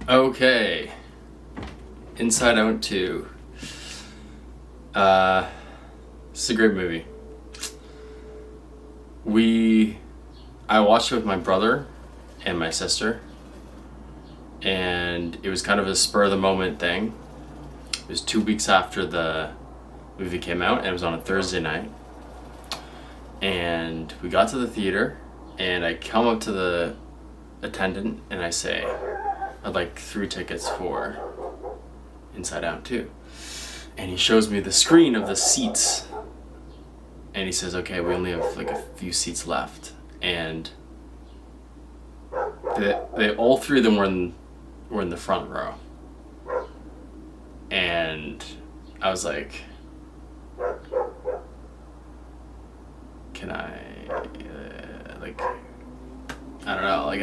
Okay. Inside Out 2. It's a great movie. I watched it with my brother and my sister, and it was kind of a spur of the moment thing. It was 2 weeks after the movie came out, and it was on a Thursday night. And we got to the theater, and I come up to the attendant and I say, I'd like 3 tickets for Inside Out 2. And he shows me the screen of the seats. And he says, okay, we only have like a few seats left. And they all 3 of them were in the front row. And I was like, can I, I don't know, I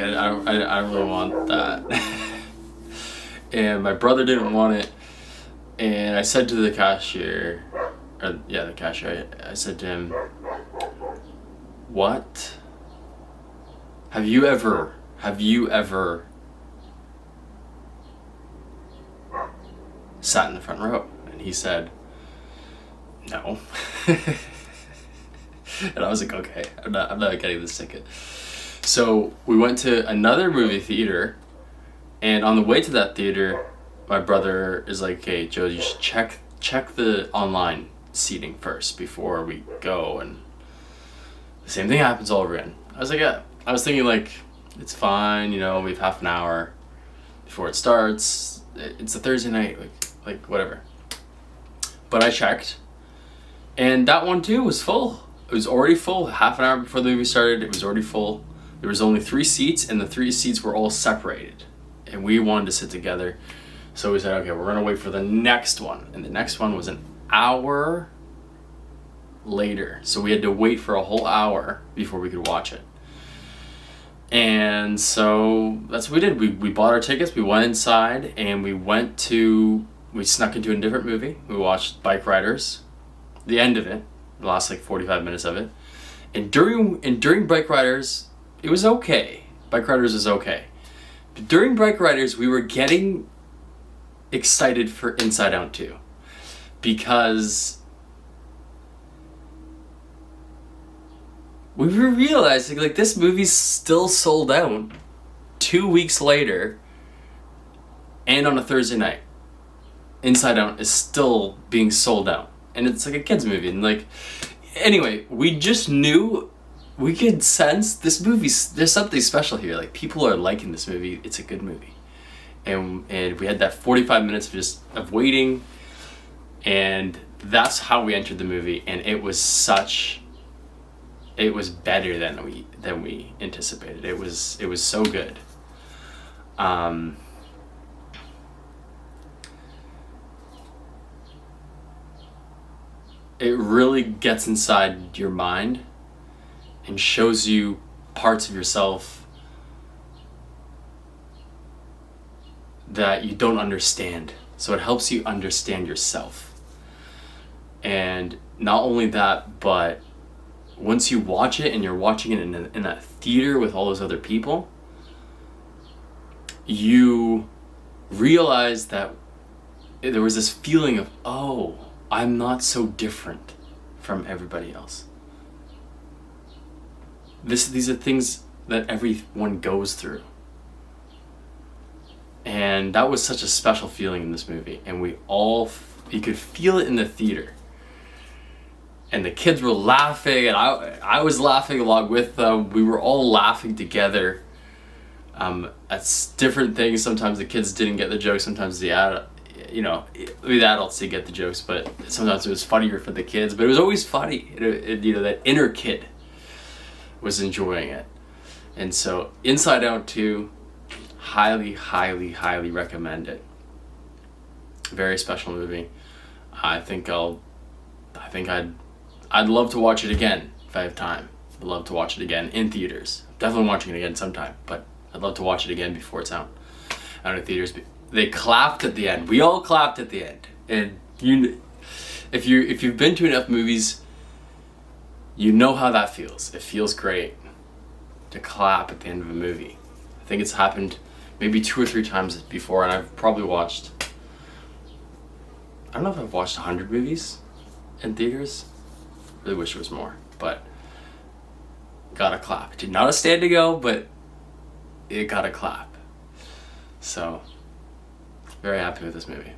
don't really want that. And my brother didn't want it. And I said to the cashier, I said to him, what? Have you ever sat in the front row? And he said, no. And I was like, okay, I'm not getting this ticket. So we went to another movie theater, and on the way to that theater, my brother is like, okay, Joe, you should check the online seating first before we go. And the same thing happens all over again. I was like, yeah. I was thinking like, it's fine, we have half an hour before it starts. It's a Thursday night, like whatever. But I checked, and that one too was full. It was already full. Half an hour before the movie started, it was already full. There was only 3 seats, and the 3 seats were all separated. And we wanted to sit together. So we said, okay, we're going to wait for the next one. And the next one was an hour later. So we had to wait for a whole hour before we could watch it. And so that's what we did. We bought our tickets, we went inside, and we snuck into a different movie. We watched Bike Riders, the end of it, the last 45 minutes of it. And during Bike Riders, it was okay. Bike Riders was okay. But during Bike Riders, we were getting excited for Inside Out 2. Because we were realizing this movie's still sold out 2 weeks later and on a Thursday night. Inside Out is still being sold out. And it's like a kid's movie. And anyway, we just knew, we could sense this movie's, there's something special here. People are liking this movie. It's a good movie. And we had that 45 minutes of waiting. And that's how we entered the movie. And it was better than we anticipated. It was so good. It really gets inside your mind and shows you parts of yourself that you don't understand. So it helps you understand yourself. And not only that, but once you watch it and you're watching it in that theater with all those other people, you realize that there was this feeling of, oh, I'm not so different from everybody else. These are things that everyone goes through. And that was such a special feeling in this movie. And you could feel it in the theater. And the kids were laughing, and I was laughing along with them. We were all laughing together at different things. Sometimes the kids didn't get the jokes. Sometimes the adults did get the jokes, but sometimes it was funnier for the kids. But it was always funny. That inner kid was enjoying it. And so Inside Out 2, highly, highly, highly recommend it. Very special movie. I'd love to watch it again if I have time. I'd love to watch it again in theaters. Definitely watching it again sometime, but I'd love to watch it again before it's out in theaters. They clapped at the end. We all clapped at the end. And if you've been to enough movies, you know how that feels. It feels great to clap at the end of a movie. I think it's happened maybe 2 or 3 times before, and I've probably watched, I don't know if I've watched 100 movies in theaters. Really wish it was more, but got a clap. It did not a stand to go, but it got a clap. So, very happy with this movie.